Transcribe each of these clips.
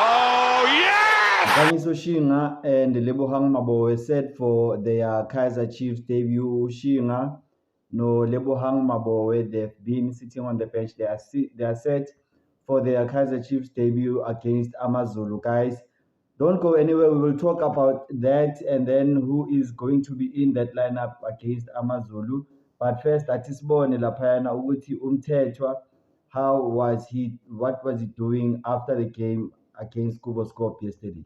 Oh, yes! Kanyiso Shinga and Lebohang Maboe set for their Kaiser Chiefs debut. Shinga no Lebohang Maboe, they've been sitting on the bench. They are set for their Kaiser Chiefs debut against Amazulu. Guys, don't go anywhere. We will talk about that and then who is going to be in that lineup against Amazulu. But first, Atisbone Lapayana Uguti Umtetwa. What was he doing after the game against Kuboskop yesterday?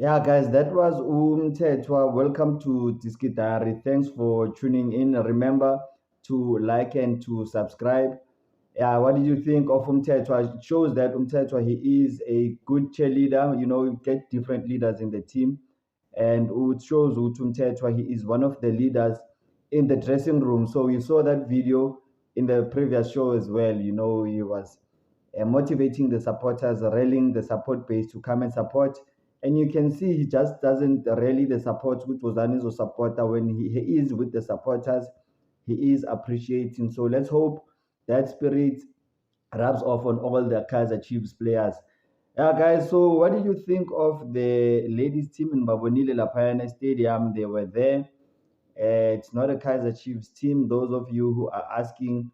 Yeah, guys, that was Umtetwa. Welcome to Diski Diary. Thanks for tuning in. Remember to like and to subscribe. Yeah, what did you think of Umtetwa? It shows that Umtetwa, he is a good cheerleader. You know, you get different leaders in the team. And it shows Umtetwa, he is one of the leaders in the dressing room. So we saw that video in the previous show as well. You know, he was motivating the supporters, rallying the support base to come and support. And you can see he just doesn't rally the support with Ozanizo supporter. When he is with the supporters, he is appreciating. So let's hope that spirit rubs off on all the Kaiser Chiefs players. Yeah, guys, so what did you think of the ladies team in Babonile Lapayana Stadium? They were there. It's not a Kaiser Chiefs team. Those of you who are asking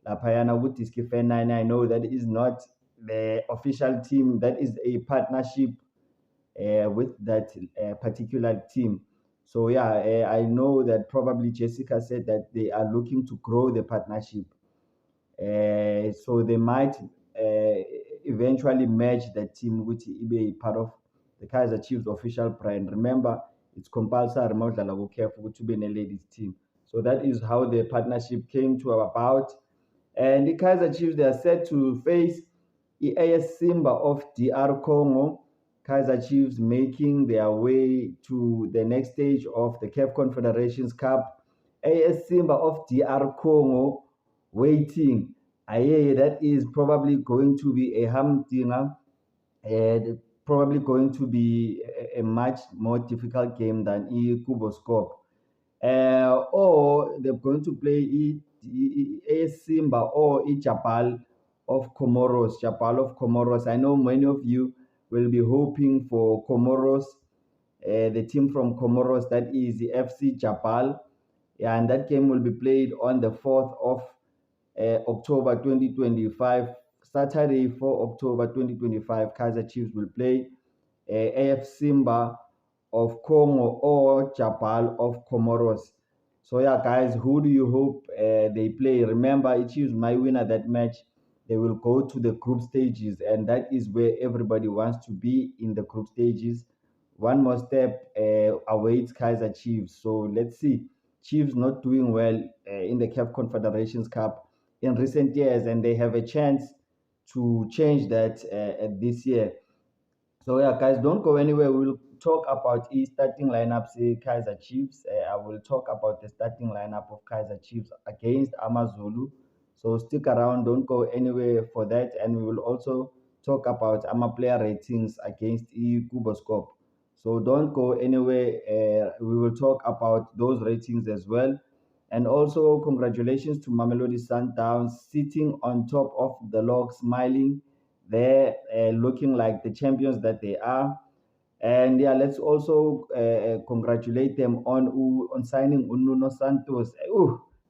Lapayana with Diski 9, I know that is not the official team. That is a partnership with that particular team. So yeah, I know that probably Jessica said that they are looking to grow the partnership. So they might eventually merge the team which be part of the Kaiser Chiefs official brand. Remember, it's compulsory to be in a ladies team. So that is how the partnership came to about. And the Kaiser Chiefs, they are set to face the AS Simba of DR Congo. Kaiser Chiefs making their way to the next stage of the CAF Confederations Cup. AS Simba of DR Congo waiting. That is probably going to be a humdinger, and probably going to be a much more difficult game than Kuboskop. Or they're going to play AS Simba or Jabal of Comoros. Jabal of Comoros. I know many of you will be hoping for Comoros, the team from Comoros, that is the FC Jabal. Yeah, and that game will be played on the 4th of October 2025. Saturday, 4 October 2025, Kaiser Chiefs will play AF Simba of Congo or Jabal of Comoros. So yeah, guys, who do you hope they play? Remember, it is my winner that match. They will go to the group stages, and that is where everybody wants to be in the group stages. One more step awaits Kaiser Chiefs. So let's see. Chiefs not doing well in the CAF Confederations Cup in recent years, and they have a chance to change that this year. So yeah, guys, don't go anywhere. We'll talk about the starting lineups, Kaiser Chiefs. I will talk about the starting lineup of Kaiser Chiefs against Amazulu. So stick around, don't go anywhere for that. And we will also talk about Ama player ratings against Kuboskop. So don't go anywhere. We will talk about those ratings as well. And also, congratulations to Mamelodi Sundowns sitting on top of the log, smiling. They're looking like the champions that they are. And yeah, let's also congratulate them on signing Nuno Santos.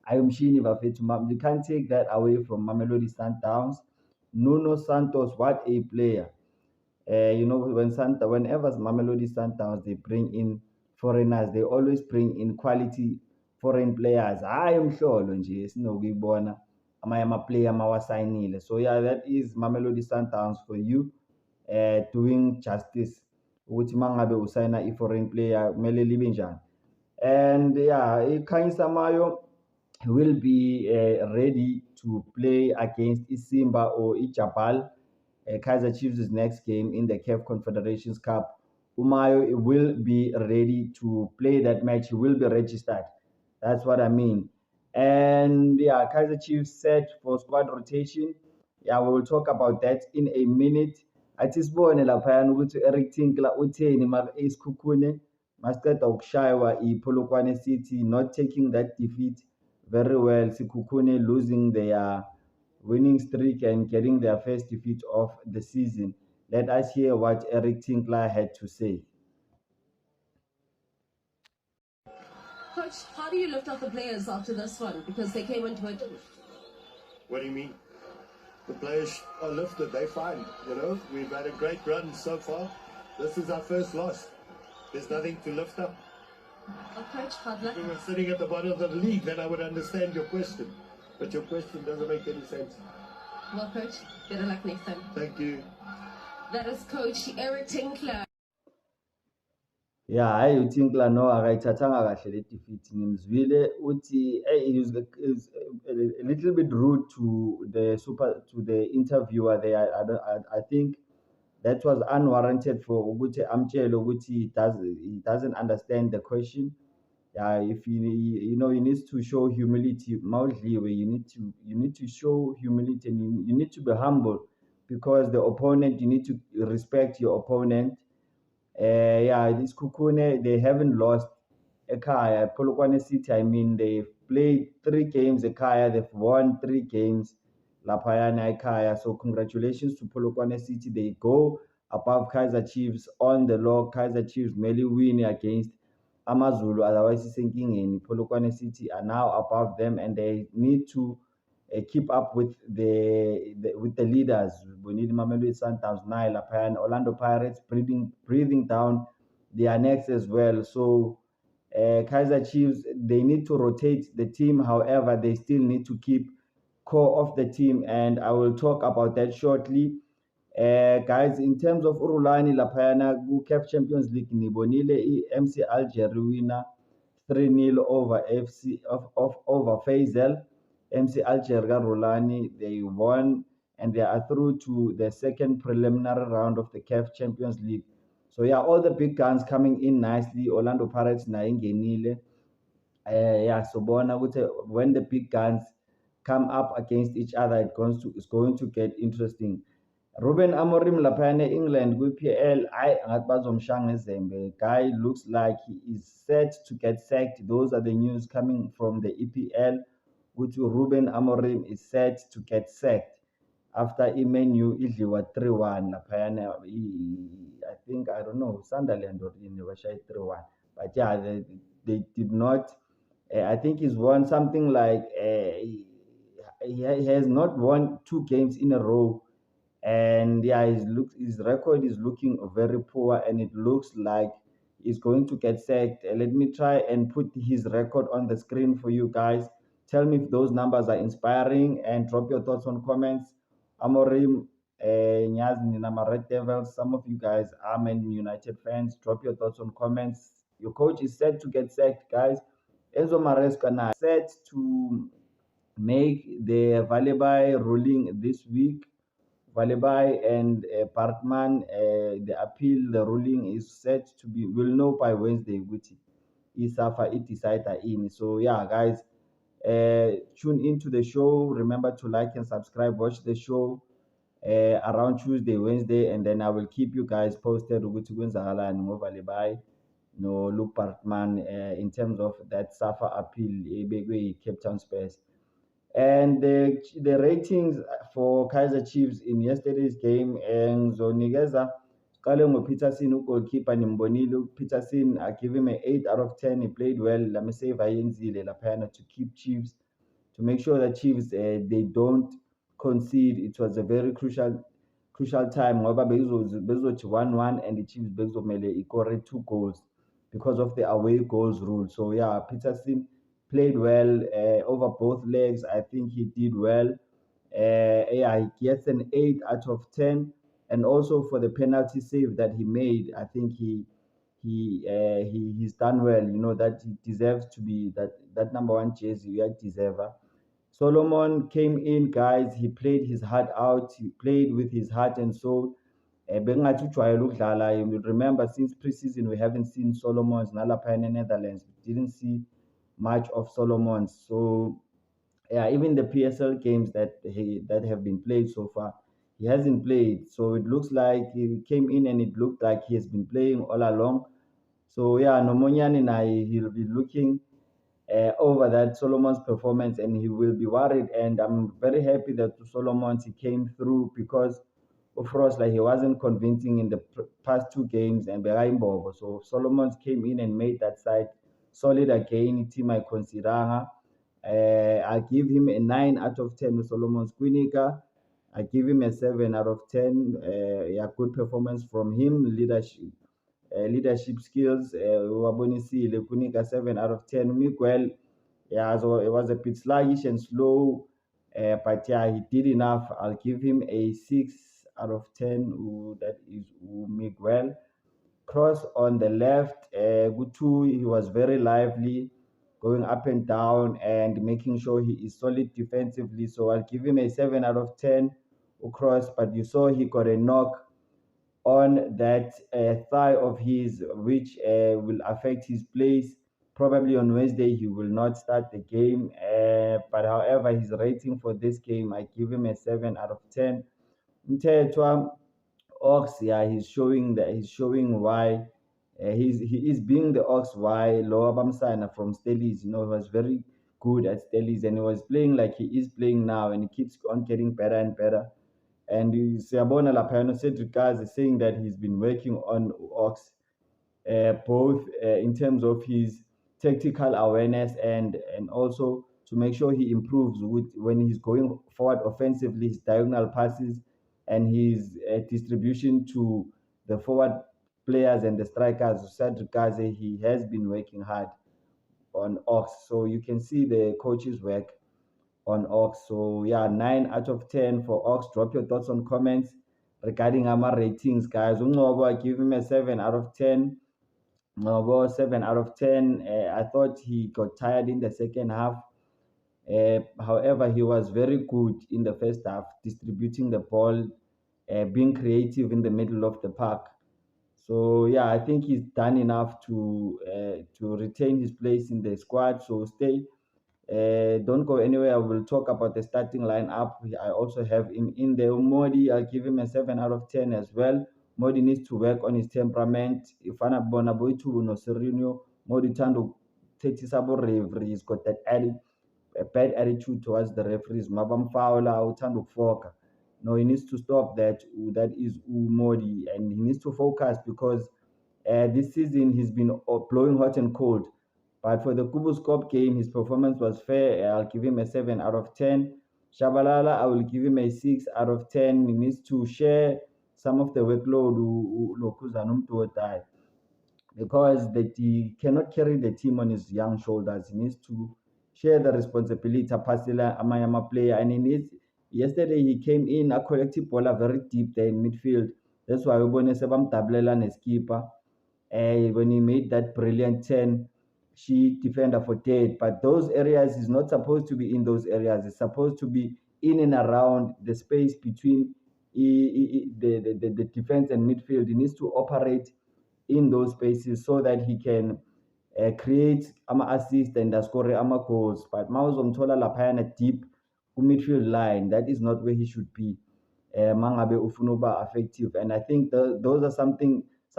I am Shini Bafetu. You can't take that away from Mamelodi Sundowns. Nuno Santos, what a player. Whenever Mamelodi Sundowns, they bring in foreigners, they always bring in quality foreign players. I am sure nje sinokuyibona amaplayer mawasayinile. So yeah, that is Mamelodi Sundowns for you, doing justice ukuthi mangabe usayina i-foreign player kumele libe njani. And yeah, iKhanyisa Mayo he will be ready to play against Isimba or Ijabal, Kaiser Chiefs' next game in the CAF Confederations Cup. Umayo will be ready to play that match. He will be registered. That's what I mean. And yeah, Kaiser Chiefs set for squad rotation. Yeah, we will talk about that in a minute. Athi sibone laphayana ukuthi Eric Tinkler utheni ma-Ace Khukhune masiqeda ukushaywa iPolokwane City, not taking that defeat very well. Sikhukhune losing their winning streak and getting their first defeat of the season. Let us hear what Eric Tinkler had to say. Coach, how do you lift up the players after this one? Because they came into it. What do you mean? The players are lifted, they're fine. You know, we've had a great run so far. This is our first loss. There's nothing to lift up. Coach, hard luck. If we were sitting at the bottom of the league, then I would understand your question. But your question doesn't make any sense. Well, Coach, better luck next time. Thank you. That is Coach Eric Tinkler. Yeah, hayi uTinkler no akayithathanga kahle le defeat. Ngimzwile uthi he was a little bit rude to the interviewer there. I think that was unwarranted for ukuthi amtshele ukuthi he doesn't understand the question. Yeah, if he needs to show humility. Mawudliwe, you need to show humility, and you need to be humble, because the opponent, you need to respect your opponent. Yeah, this Kukune, they haven't lost ekhaya. Polokwane City, I mean, they've played 3 games ekhaya, they've won 3 games laphayana ekhaya. So congratulations to Polokwane City. They go above Kaiser Chiefs on the log. Kaiser Chiefs merely win against AmaZulu, otherwise isenkingeni. Polokwane City are now above them, and they need to keep up with the leaders. We need Mamelodi Sundowns, Laphayana, Orlando Pirates breathing down their necks as well. So Kaiser Chiefs, they need to rotate the team. However, they still need to keep core of the team, and I will talk about that shortly. Guys, in terms of Urulani laphayana ku-CAF Champions League, nibonile i-MC Alger winner 3-0 over over Faisal. MC Alger Rulani, they won, and they are through to the second preliminary round of the CAF Champions League. So yeah, all the big guns coming in nicely. Orlando Pirates na ingenile. Yeah, so bona when the big guns come up against each other, it's going to get interesting. Ruben Amorim laphayana England kwi-PL, ngathi bazomshaya ngezembe. Guy looks like he is set to get sacked. Those are the news coming from the EPL. Ruben Amorim is set to get sacked after iMenu idliwa 3-1 laphayana. I think, I don't know, Sunderland or in Russia 3-1. But yeah, they did not. I think he's won something like he has not won 2 games in a row. And yeah, his record is looking very poor, and it looks like he's going to get sacked. Let me try and put his record on the screen for you guys. Tell me if those numbers are inspiring, and drop your thoughts on comments. Amorim, Nyazi Ninama Red Devils, some of you guys are Man United fans. Drop your thoughts on comments. Your coach is set to get sacked, guys. Enzo Maresca set to make the Valibai ruling this week. Valibai and Partman, the appeal, the ruling is set to be, we'll know by Wednesday which Isafa it decide in. So yeah, guys, tune into the show. Remember to like and subscribe. Watch the show around Tuesday, Wednesday, and then I will keep you guys posted with Gwenzala and Valibai. No, Luke Partman in terms of that Safa appeal, Cape Town Spurs. And the ratings for Kaiser Chiefs in yesterday's game, Ngizonikeza siqale ngoPeterson, goalkeeper nimbonile. Peterson, I give him an 8 out of 10. He played well. Let me say ayenzile laphayana to keep Chiefs, to make sure that Chiefs they don't concede. It was a very crucial time ngoba bezothi 1-1 and the Chiefs bezomele ikore 2 goals because of the away goals rule. So yeah, Peterson played well over both legs. I think he did well. Yeah, he gets an 8 out of 10. And also for the penalty save that he made, I think he he's done well. You know that he deserves to be that number one jersey. We deserve. Solomon came in, guys. He played his heart out. He played with his heart and soul. Bengathi ujwayele ukudlala. You remember since preseason we haven't seen Solomons nalapha in the Netherlands. We didn't see much of Solomons. So yeah, even the PSL games that have been played so far, he hasn't played. So it looks like he came in and it looked like he has been playing all along. So yeah, Nomonyani and he'll be looking over that Solomon's performance and he will be worried. And I'm very happy that Solomon's he came through because of course like he wasn't convincing in the past two games and Beraimbogo. So Solomon's came in and made that side solid again. Team I consider. I give him a 9 out of 10 with Solomon's Quinica. I give him a 7 out of 10. Yeah, good performance from him. Leadership skills. Wabonisile Kunika 7 out of 10. Miguel, yeah, so it was a bit sluggish and slow, but yeah, he did enough. I'll give him a 6 out of 10. That is Miguel. Cross on the left, Gutu, he was very lively, going up and down and making sure he is solid defensively. So I'll give him a 7 out of 10 Cross, but you saw he got a knock on that thigh of his, which will affect his place. Probably on Wednesday, he will not start the game. But however, his rating for this game, I give him a 7 out of 10. Mthethwa, Ox, yeah, he's showing why he is being the Ox why Lower Bamsana from Stellies, you know, he was very good at Stellies and he was playing like he is playing now and he keeps on getting better and better. And Siabona Lapano Cedric Gazi is saying that he's been working on Ox both in terms of his tactical awareness and also to make sure he improves with when he's going forward offensively, his diagonal passes and his distribution to the forward players and the strikers. Cedric Gazi, he has been working hard on Ox, so you can see the coach's work on Ox. So yeah, 9 out of 10 for Ox. Drop your thoughts on comments regarding our ratings, guys. Ungobo, I give him a 7 out of 10. Well, 7 out of 10. I thought he got tired in the second half. However, he was very good in the first half, distributing the ball, being creative in the middle of the park. So yeah, I think he's done enough to retain his place in the squad. So stay. Don't go anywhere. I will talk about the starting lineup. I also have him in there. Modi, I'll give him a 7 out of 10 as well. Modi needs to work on his temperament. If I bona boy to no Serino, Modi Tando Teti Sabo referee, he's got that a bad attitude towards the referees. Mabam Fowler, Utando Foka. No, he needs to stop that. That is Modi, and he needs to focus because this season he's been blowing hot and cold. But for the Kubuscorp game, his performance was fair. I'll give him a 7 out of 10. Shabalala, I will give him a 6 out of 10. He needs to share some of the workload because he cannot carry the team on his young shoulders. He needs to share the responsibility. Pasila Amayama player, and he needs. Yesterday he came in a collective ball very deep there in midfield. That's why we want to say Tablela keeper. When he made that brilliant 10 she defender for dead, but those areas is not supposed to be in those areas. It's supposed to be in and around the space between the defense and midfield. He needs to operate in those spaces so that he can create ama-assist and score ama-goals. But mawuzomthola laphayana deep midfield line, that is not where he should be. Mangabe ufuna effective, and I think those are some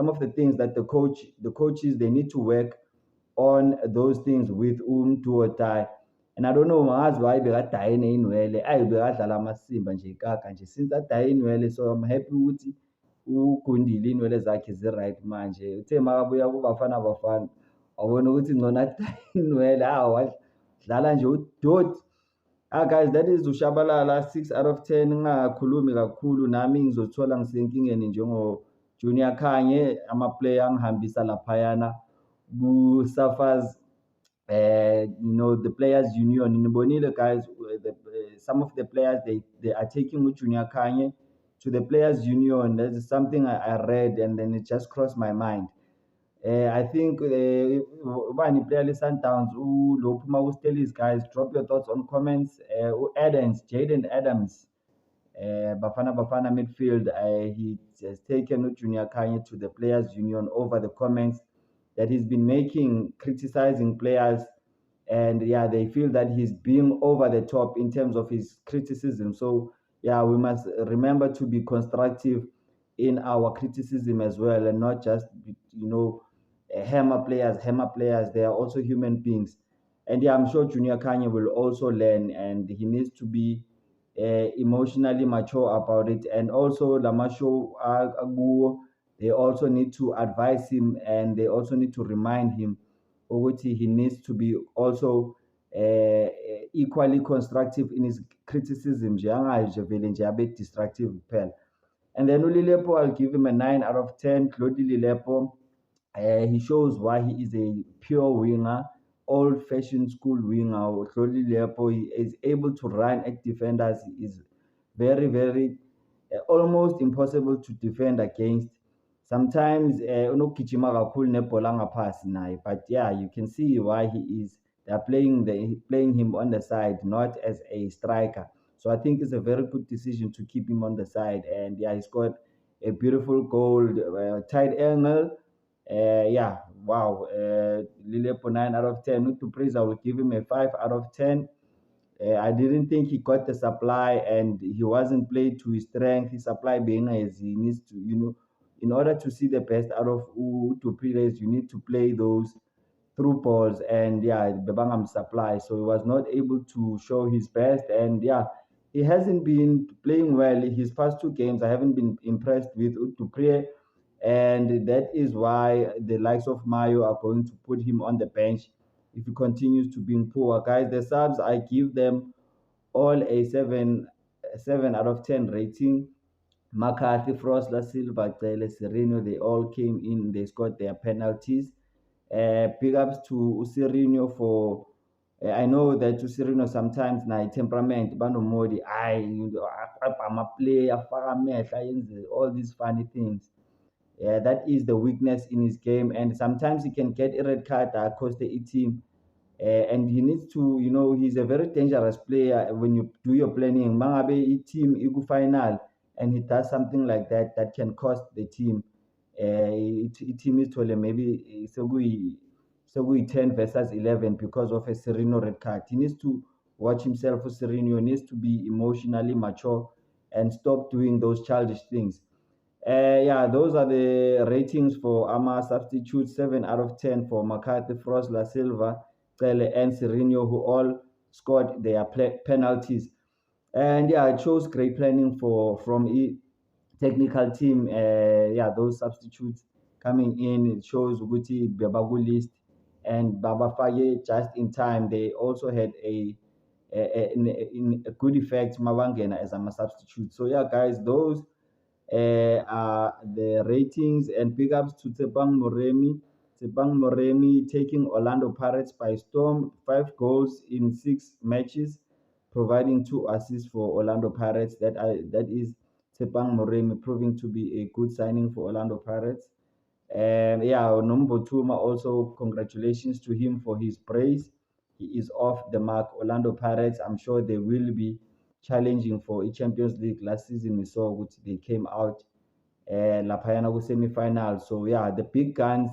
of the things that the coaches they need to work on those things with Duotai. And I don't know why bekadaye neyinwele ayi bekadlala amasimba nje ikaka nje since adaye inwele. So I'm happy ukuthi ugundile inwele zakhe zi-right manje. Uthe makabuya kuBafana Bafana wabona ukuthi ngcono adaye inwele wadlala nje udoti. Guys, that is Ushabalala, 6 out of 10. Ngingakhulumi kakhulu nami ngizothola ngisenkingeni njengo Junior Khanye, ama-player angihambisa laphayana ku-Safas, the players union. Nibonile guys, some of the players they are taking Junior Khanye to the players union. That is something I read and then it just crossed my mind. I think ubani player le-Sundowns lo phuma ku-Steelers, guys, drop your thoughts on comments. Adams, Jaden Adams, Bafana midfield, he has taken Junior Kanye to the players union over the comments that he's been making criticizing players, and yeah, they feel that he's being over the top in terms of his criticism. So yeah, we must remember to be constructive in our criticism as well, and not just hammer players. Hammer players, they are also human beings. And yeah, I'm sure Junior Kanye will also learn, and he needs to be emotionally mature about it. And also Lamasho Aguo, they also need to advise him, and they also need to remind him ukuthi he needs to be also equally constructive in his criticism nje angayi nje vele nje abe destructive kuphela. And then uLilepo, I'll give him a 9 out of 10. Claude Lilepo, he shows why he is a pure winger, old-fashioned school winger. Claude Lilepo, he is able to run at defenders. He is very, very almost impossible to defend against. Sometimes unokugijima kakhulu nebhola ngaphasi naye, but yeah, you can see why he is. They're playing him on the side, not as a striker. So I think it's a very good decision to keep him on the side. And yeah, he scored a beautiful goal, tight angle. Yeah, wow. Lilepo 9 out of 10. Not to praise, I will give him a 5 out of 10. I didn't think he got the supply, and he wasn't played to his strength. His supply being as he needs to, in order to see the best out of to players, you need to play those through balls, and yeah, Bebangam supply. So he was not able to show his best, and yeah, he hasn't been playing well. His past 2 games, I haven't been impressed with Utupriye, and that is why the likes of Mayo are going to put him on the bench if he continues to be poor. Guys, the subs, I give them all a 7 out of 10 rating. McCarthy, Frost, La Silva, Cele, Sereno, they all came in, they scored their penalties. Big ups to Sereno for I know that Sereno sometimes na temperament banomodi ama play afaka amehla yenze all these funny things. Yeah, that is the weakness in his game, and sometimes he can get a red card that cost the team. And he needs to, he's a very dangerous player when you do your planning. Mangabe team igu final, and he does something like that that can cost the team. Team is told maybe so we 10 versus 11 because of a Sereno red card. He needs to watch himself for Sereno. He needs to be emotionally mature and stop doing those childish things. Yeah, those are the ratings for Ama substitute. 7 out of 10 for McCarthy, Frost, La Silva, Cele, and Sereno, who all scored their penalties. And yeah, it shows great planning from technical team. Yeah, those substitutes coming in, it shows Uguti Bebagu list and Baba Faye just in time. They also had a good effect Mawangena as a substitute. So yeah, guys, those the ratings, and big ups to Tebang Moremi. Tebang Moremi taking Orlando Pirates by storm, 5 goals in 6 matches, providing 2 assists for Orlando Pirates. That is Tebang Moremi proving to be a good signing for Orlando Pirates. And yeah, Nombo Tuma also, congratulations to him for his praise. He is off the mark. Orlando Pirates, I'm sure they will be challenging for a Champions League. Last season we saw which they came out Lapayana semi-final. So yeah, the big guns,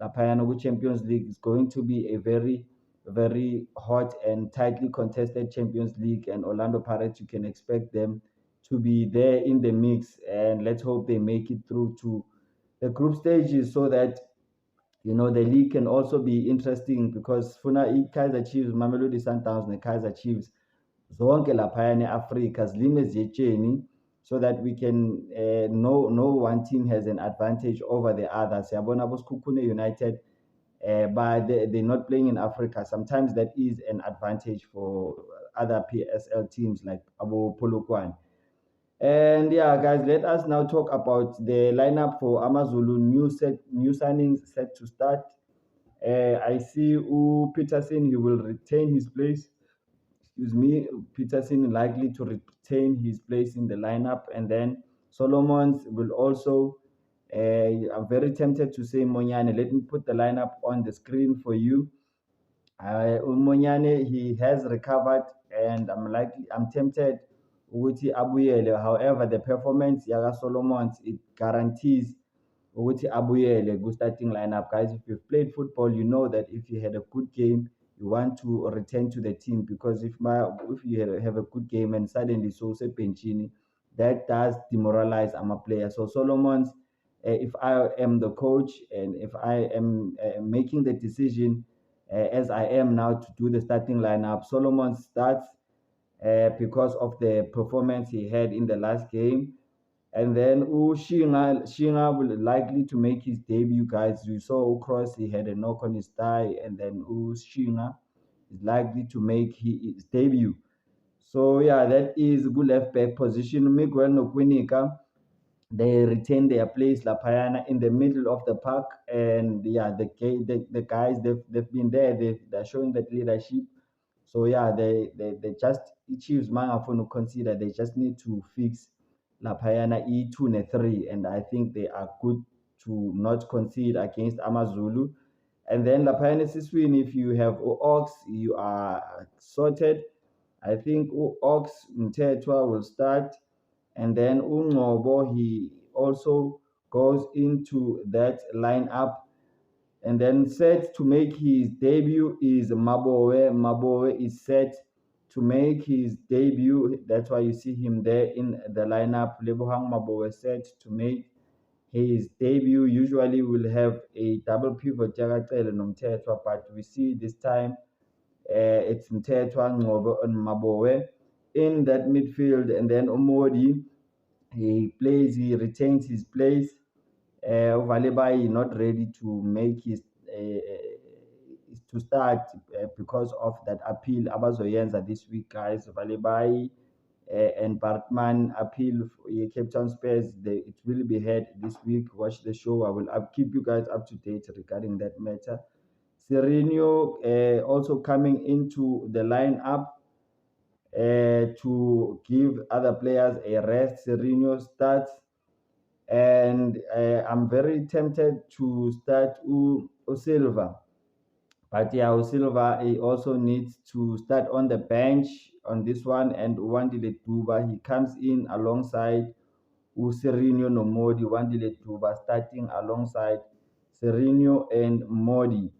Lapayana Champions League is going to be a very, very hot and tightly contested Champions League, and Orlando Pirates, you can expect them to be there in the mix, and let's hope they make it through to the group stages so that the league can also be interesting, because Funa Kaizer Chiefs, Mamelodi Sundowns, and Kaizer Chiefs zonke laphayana e-Africa zilime ezitsheni, so that we can no one team has an advantage over the other. Siyabona boSkhukhune United, but they're not playing in Africa. Sometimes that is an advantage for other PSL teams like Abo Polokwane. And yeah, guys, let us now talk about the lineup for Amazulu. New signings set to start. I see Peterson, he will retain his place. Peterson likely to retain his place in the lineup, and then Solomons will also I'm very tempted to say Monyane. Let me put the lineup on the screen for you. Monyane, he has recovered, and I'm tempted ukuthi abuyele. However, the performance Yaga Solomons, it guarantees ukuthi abuyele starting lineup. Guys, if you've played football, you know that if you had a good game, you want to return to the team, because if you have a good game and suddenly so say Penchini, that does demoralize a player. So Solomons, if I am the coach and if I am making the decision as I am now to do the starting lineup, Solomon starts because of the performance he had in the last game. And then Shinga will likely to make his debut, guys. You saw Cross, he had a knock on his thigh, and then Shinga is likely to make his debut. So yeah, that is good left back position. Miguel Nokwinika, they retain their place Lapayana in the middle of the park, and yeah, the guys they've been there, they're showing that leadership. So yeah, they just Chiefs Mangafunu consider they just need to fix Lapayana E2 and 3, and I think they are good to not concede against Amazulu. And then Lapayana Siswin, if you have Ox, you are sorted. I think Ox Mtetwa will start, and then Ungobo, he also goes into that lineup. And then set to make his debut is Mabowe. Mabowe is set to make his debut. That's why you see him there in the lineup. Lebohang Mabowe set to make his debut. Usually will have a double pivot, but we see this time it's Mtetwa Ngobo and Mabowe in that midfield. And then Omodi, he retains his place. Valibai not ready to make his to start because of that appeal abazoyenza this week, guys. Valibai and Bartman appeal for Cape Town Spurs. It will be heard this week. Watch the show. I will keep you guys up to date regarding that matter. Sereno also coming into the lineup to give other players a rest. Sereno starts, and I'm very tempted to start Silva. But yeah, Silva, he also needs to start on the bench on this one. And Wandile Duba, he comes in alongside Sereno no Modi. Wandile Duba starting alongside Sereno and Modi.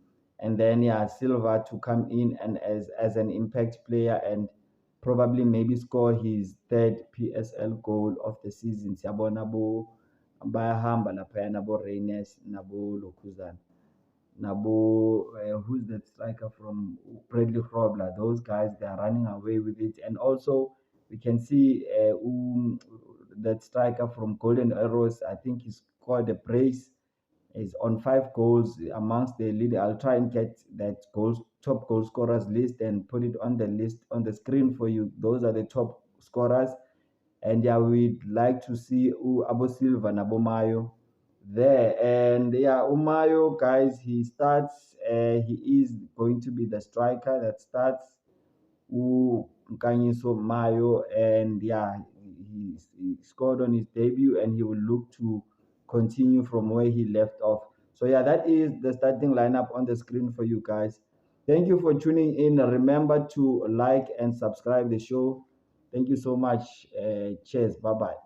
And then yeah, Silva to come in and as an impact player and probably maybe score his third PSL goal of the season. Siyabona bo bayahamba laphaya nabo Reynes nabo Lokuzana nabo who's that striker from Bradley Grobler. Those guys, they are running away with it. And also we can see that striker from Golden Arrows, I think he scored a brace, is on 5 goals amongst the lead. I'll try and get that top goal scorers list and put it on the list on the screen for you. Those are the top scorers. And yeah, we'd like to see Abo Silva and Abomayo there. And yeah, Umayo, guys, he starts. He is going to be the striker that starts. Nkanyiso Mayo, and yeah, he scored on his debut, and he will look to continue from where he left off. So yeah, that is the starting lineup on the screen for you guys. Thank you for tuning in. Remember to like and subscribe the show. Thank you so much. Cheers. Bye bye.